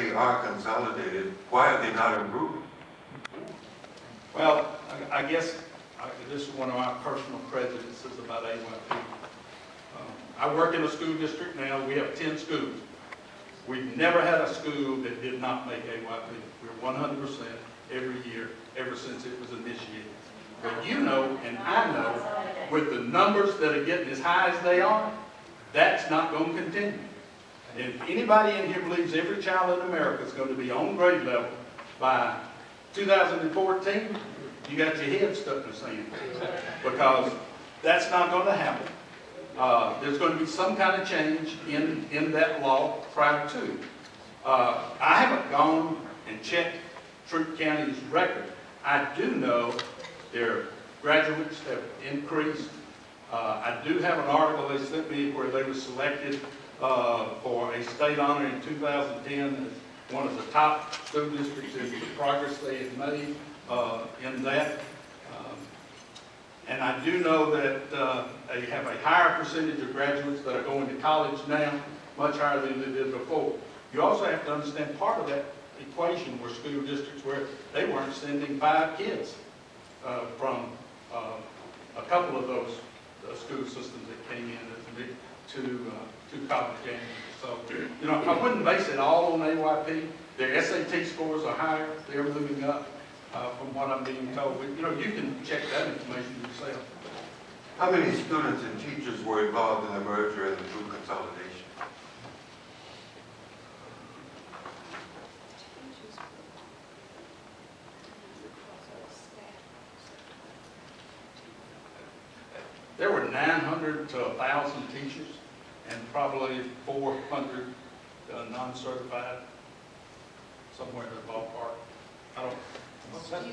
they are consolidated, why are they not improving? Well, I guess this is one of my personal prejudices about AYP. I work in a school district now. We have 10 schools. We've never had a school that did not make AYP. We're 100% every year, ever since it was initiated. But you know, and I know, with the numbers that are getting as high as they are, that's not going to continue. And if anybody in here believes every child in America is going to be on grade level by 2014, you got your head stuck in the sand, because that's not going to happen. There's going to be some kind of change in that law prior to. I haven't gone and checked Troup County's record. I do know their graduates have increased. I do have an article they sent me where they were selected for a state honor in 2010 as one of the top school districts in the progress they had made in that. And I do know that they have a higher percentage of graduates that are going to college now, much higher than they did before. You also have to understand part of that equation were school districts where they weren't sending 5 kids from a couple of those school systems that came in to college games. So, you know, I wouldn't base it all on AYP. Their SAT scores are higher. They're moving up. From what I'm being told, but, you know, you can check that information yourself. How many students and teachers were involved in the merger and the true consolidation? There were 900 to 1,000 teachers and probably 400 non-certified, somewhere in the ballpark. I don't.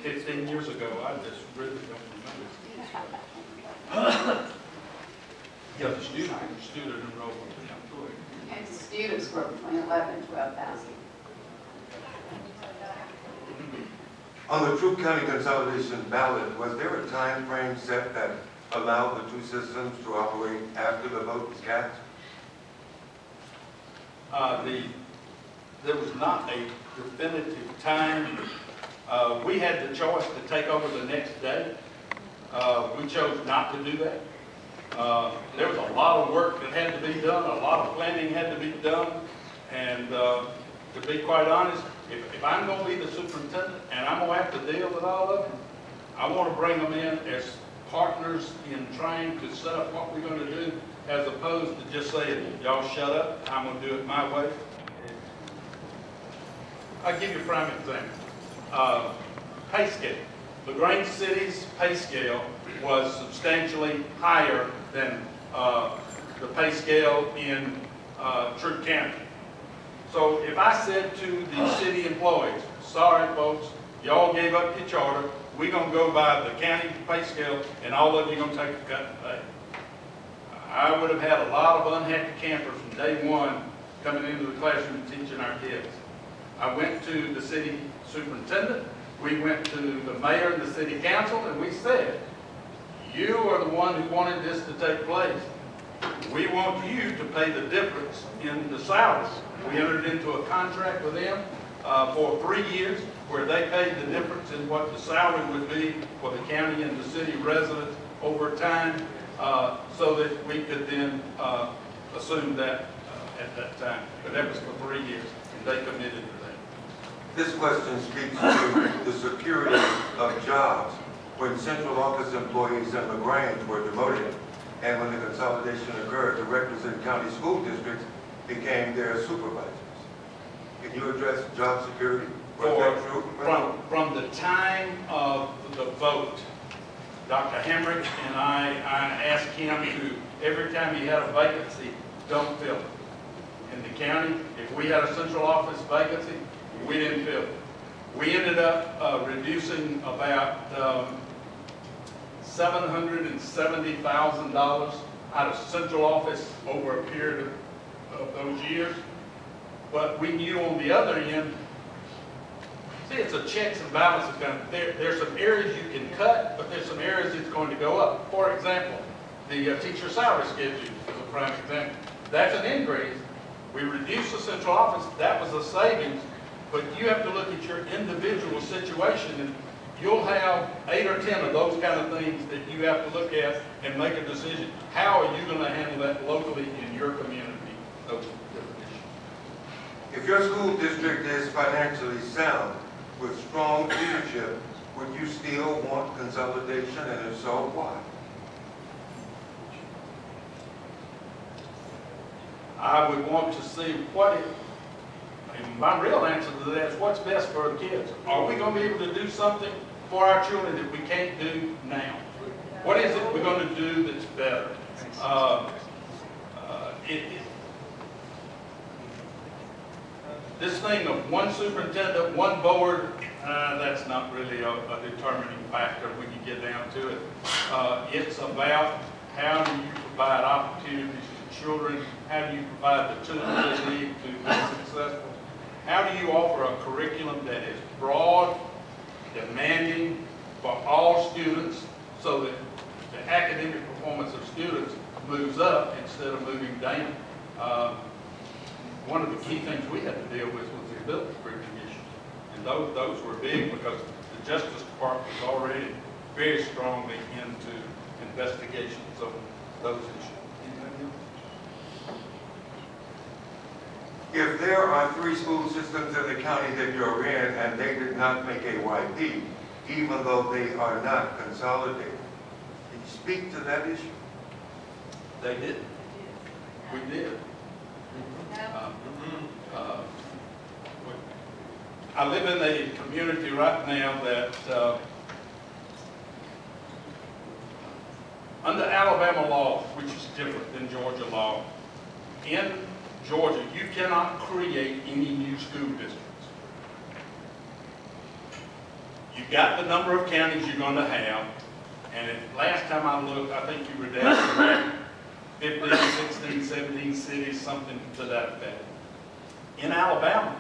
15 years ago, I just really don't remember. Yeah, the student enrollment. And students were between 11 and 12,000. On the Troup County consolidation ballot, was there a time frame set that allowed the two systems to operate after the vote was cast? There was not a definitive time. We had the choice to take over the next day. We chose not to do that. There was a lot of work that had to be done, a lot of planning had to be done, and to be quite honest, if I'm going to be the superintendent and I'm going to have to deal with all of them, I want to bring them in as partners in trying to set up what we're going to do, as opposed to just saying, y'all shut up, I'm going to do it my way. I'll give you a prime example. Pay scale. LaGrange City's pay scale was substantially higher than the pay scale in Troup County. So if I said to the city employees, sorry folks, y'all gave up your charter, we're going to go by the county pay scale and all of you are going to take a cut in pay, I would have had a lot of unhappy campers from day one coming into the classroom teaching our kids. I went to the city superintendent, we went to the mayor and the city council, and we said, you are the one who wanted this to take place. We want you to pay the difference in the salaries. We entered into a contract with them for 3 years where they paid the difference in what the salary would be for the county and the city residents over time, so that we could then assume that at that time. But that was for 3 years, and they committed to that. This question speaks to the security of jobs. When central office employees in LaGrange were demoted, and when the consolidation occurred, directors in county school districts became their supervisors. Can you address job security? Was that true? From the time of the vote, Dr. Hamrick and I asked him to, every time he had a vacancy, don't fill it. In the county, if we had a central office vacancy, we didn't fill it. We ended up reducing about $770,000 out of central office over a period of those years. But we knew on the other end, see, it's a checks and balances kind of, there's some areas you can cut, but there's some areas it's going to go up. For example, the teacher salary schedule is a prime example. That's an increase. We reduced the central office. That was a savings, But you have to look at your individual situation, and you'll have 8 or 10 of those kind of things that you have to look at and make a decision. How are you going to handle that locally in your community? Those different issues. If your school district is financially sound with strong leadership, would you still want consolidation, and if so, why? I would want to see what it, and my real answer to that is what's best for the kids. Are we going to be able to do something for our children that we can't do now? What is it we're going to do that's better? This thing of one superintendent, one board, that's not really a determining factor when you get down to it. It's about how do you provide opportunities to children, how do you provide the tools they need to be successful, how do you offer a curriculum that is broad, demanding for all students so that the academic performance of students moves up instead of moving down. One of the key things we had to deal with was the ability bridging issues. And those were big because the Justice Department was already very strongly into investigations of those issues. If there are 3 school systems in the county that you're in and they did not make a YP, even though they are not consolidated, can you speak to that issue? They did. We did. I live in a community right now that under Alabama law, which is different than Georgia law, in Georgia, you cannot create any new school districts. You've got the number of counties you're going to have, and last time I looked, I think you were down to 15, 16, 17 cities, something to that effect. In Alabama,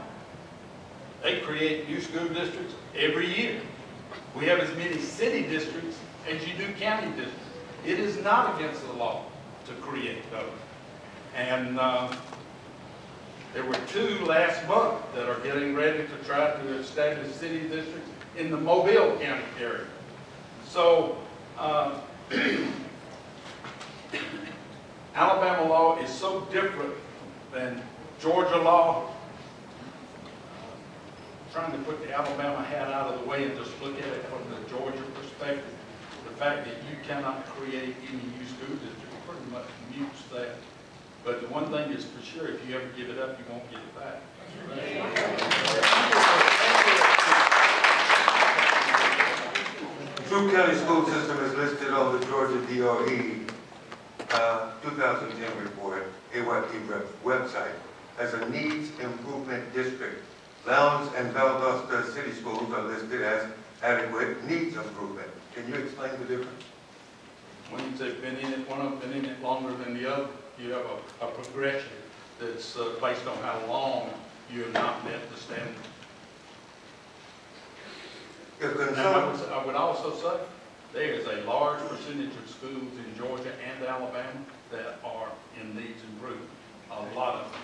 they create new school districts every year. We have as many city districts as you do county districts. It is not against the law to create those. And there were 2 last month that are getting ready to try to establish city districts in the Mobile County area. So Alabama law is so different than Georgia law. Trying to put the Alabama hat out of the way and just look at it from the Georgia perspective, the fact that you cannot create any new school district pretty much mutes that. But the one thing is for sure, if you ever give it up, you won't get it back. The True County School System is listed on the Georgia DOE 2010 report, AYP website, as a needs improvement district. Lowndes and Valdosta city schools are listed as adequate needs improvement. Can you explain the difference? When you say been in it, one of them been in it longer than the other, you have a progression that's based on how long you have not met the standard. I would also say there is a large percentage of schools in Georgia and Alabama that are in needs improvement. A lot of them.